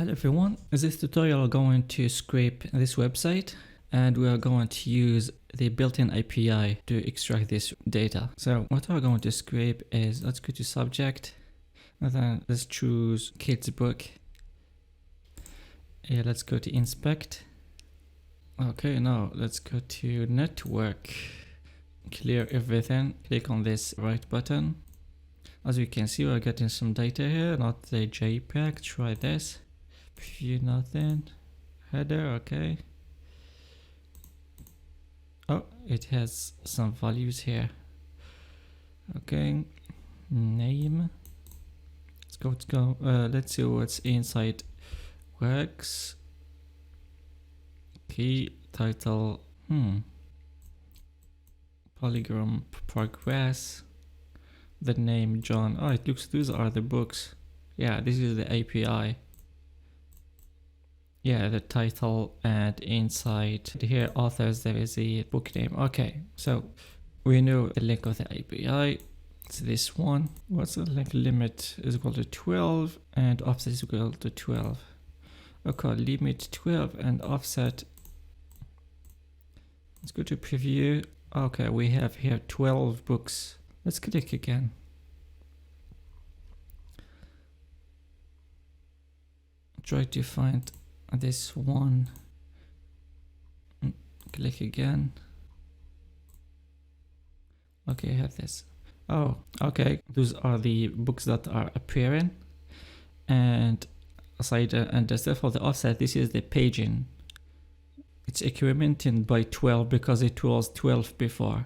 Hello everyone, in this tutorial we're going to scrape this website and we are going to use the built-in API to extract this data. So what we're going to scrape is, let's go to subject and then let's choose kids book. Yeah, let's go to inspect. Okay, now let's go to network, clear everything, click on this right button. As you can see, we're getting some data here, not the JPEG. Try this. Preview, nothing. Header, okay. Oh, it has some values here. Okay, name. Let's go. Let's see what's inside. Works. Key, title. Polygon, progress. The name John. Oh, it looks these are the books. Yeah, this is the API. Yeah, the title and inside here authors there is the book name. Okay, so we know the link of the API. It's this one. What's the link? Limit is equal to 12 and offset is equal to 12. Okay, limit 12 and offset. Let's go to preview. Okay, we have here 12 books. Let's click again. Try to find this one. Click again. Okay, I have this. Oh, okay. Those are the books that are appearing. And aside and for the offset, this is the paging. It's incrementing by 12 because it was 12 before.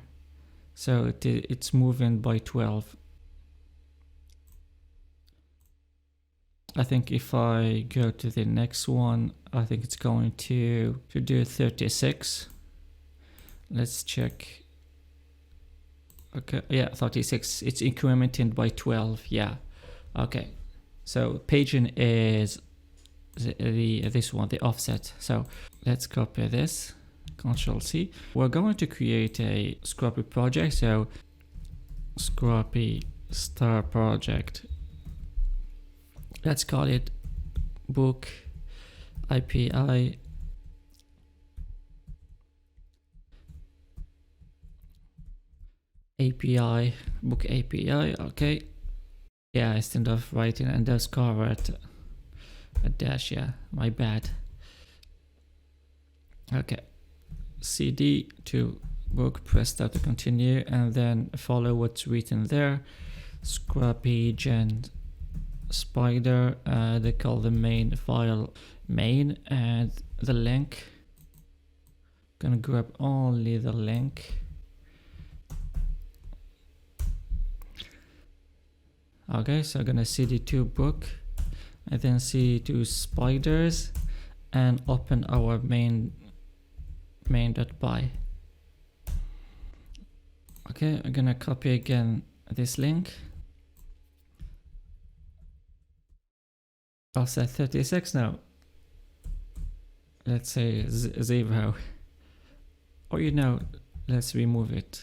So it's moving by 12. I think if I go to the next one, I think it's going to do 36. Let's check. Okay, yeah, 36. It's incrementing by 12. Yeah. Okay. So paging is this one, the offset. So let's copy this. Control C. We're going to create a Scrapy project. So Scrapy star project. Let's call it book API book API. Okay, yeah, instead of writing underscore at a dash, yeah, my bad. Okay, CD to book, press start to continue and then follow what's written there. Scrapy gen spider, they call the main file main, and the link, gonna grab only the link. Okay, so I'm gonna cd to book and then cd to spiders and open our main.py. Okay, I'm gonna copy again this link. Offset 36 now. Let's say 0. Or let's remove it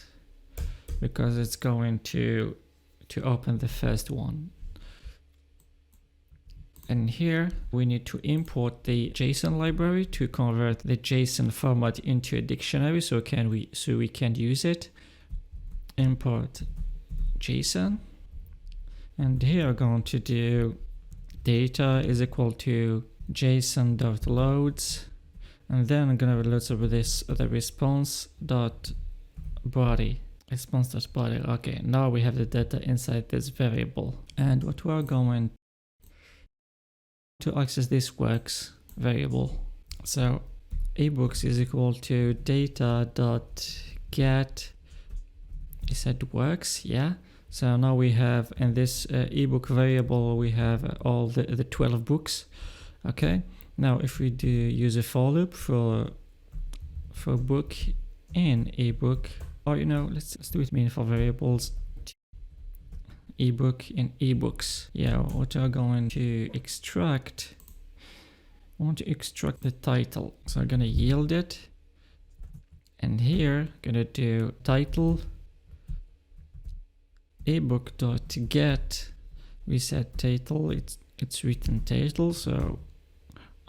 because it's going to open the first one. And here we need to import the JSON library to convert the JSON format into a dictionary so we can use it. Import JSON. And here we're going to do data is equal to json.loads, and then I'm gonna load over this the response.body. Okay, now we have the data inside this variable, and what we're going to access this works variable. So ebooks is equal to data.get. It said works, yeah. So now we have in this ebook variable, we have all the 12 books. Okay. Now if we do use a for loop for book in ebook, or let's do it meaningful variables. Ebook in ebooks. Yeah, what are going to extract? I want to extract the title. So I'm gonna yield it. And here gonna do title ebook.get. We set title, it's written title, so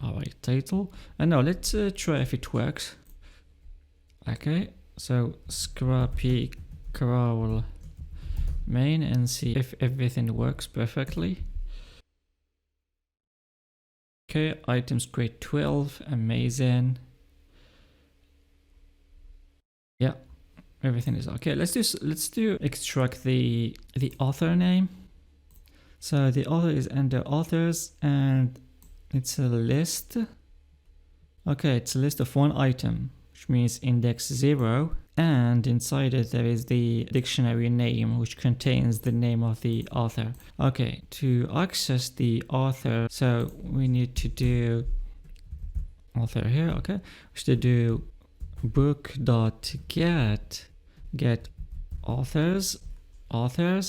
Alright, title. And now let's try if it works. Okay, so Scrapy crawl main and see if everything works perfectly. Okay, items grade 12, amazing. Yeah, everything is okay. Let's do extract the author name. So the author is under authors and it's a list. Okay, it's a list of one item, which means index 0. And inside it there is the dictionary name, which contains the name of the author. Okay, to access the author, so we need to do author here, okay? We should do book.get authors,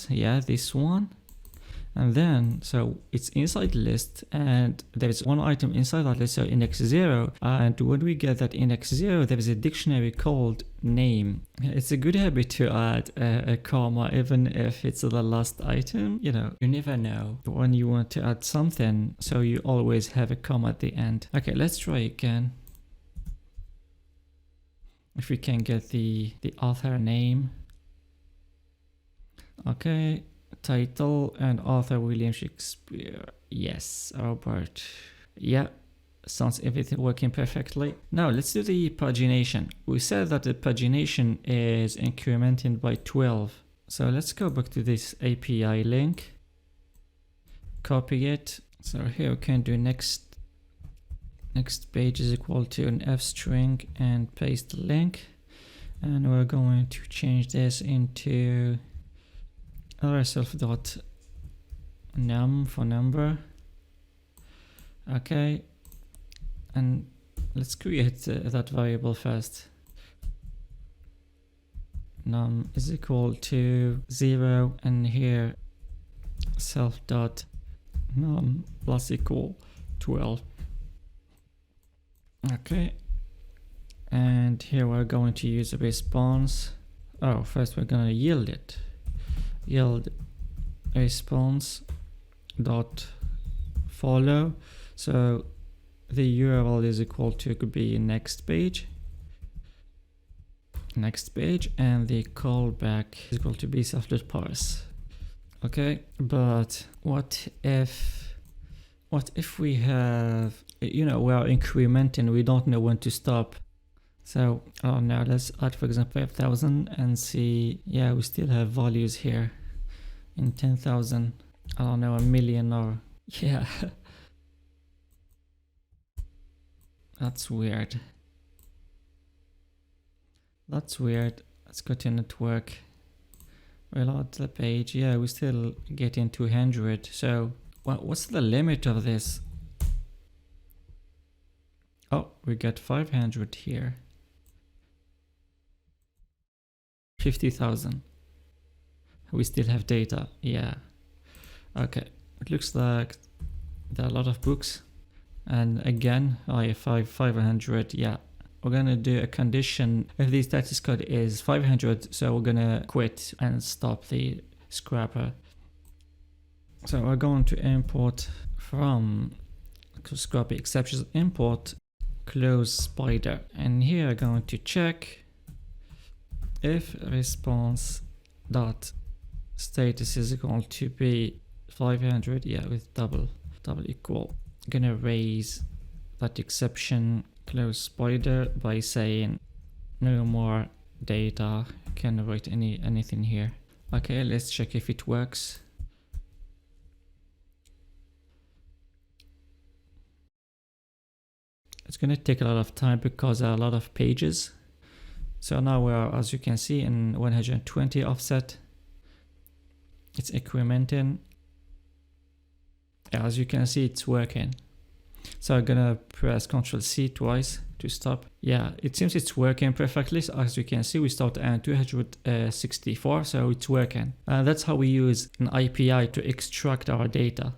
yeah, this one. And then, so it's inside list and there's one item inside that list, so index 0. And when we get that index 0, there is a dictionary called name. It's a good habit to add a comma, even if it's the last item. You know, you never know when you want to add something, so you always have a comma at the end. Okay, let's try again. If we can get the author name. Okay. Title and author William Shakespeare. Yes, Robert. Yeah, sounds everything working perfectly. Now let's do the pagination. We said that the pagination is incremented by 12. So let's go back to this API link. Copy it. So here we can do next page is equal to an f string and paste the link. And we're going to change this into rsf.num for number. Okay, and let's create that variable first. Num is equal to 0, and here self.num plus equal 12. Okay, and here we're going to use a response. Oh, first we're gonna yield it. Yield response dot follow. So the URL is equal to, could be next page, and the callback is equal to be self.parse. Okay, but what if we have, you know, we are incrementing, we don't know when to stop. So now let's add, for example, 5,000 and see. Yeah, we still have values here in 10,000. I don't know, a million or yeah. That's weird. That's weird. Let's go to network. Reload the page. Yeah, we still getting 200. So what's the limit of this? Oh, we got 500 here. 50,000. We still have data. Yeah. Okay. It looks like there are a lot of books. And again, I have 500. Yeah. We're gonna do a condition if the status code is 500. So we're gonna quit and stop the scrapper. So we're going to import from Scrapy exceptions, import close spider. And here I'm going to check if response dot status is equal to be 500, yeah, with double equal. I'm gonna raise that exception close spider by saying no more data. You can write anything here. Okay, let's check if it works. It's gonna take a lot of time because there are a lot of pages. So now we are, as you can see, in 120 offset. It's incrementing. As you can see, it's working. So I'm gonna press Ctrl C twice to stop. Yeah, it seems it's working perfectly. So as you can see, we start at 264, so it's working. That's how we use an API to extract our data.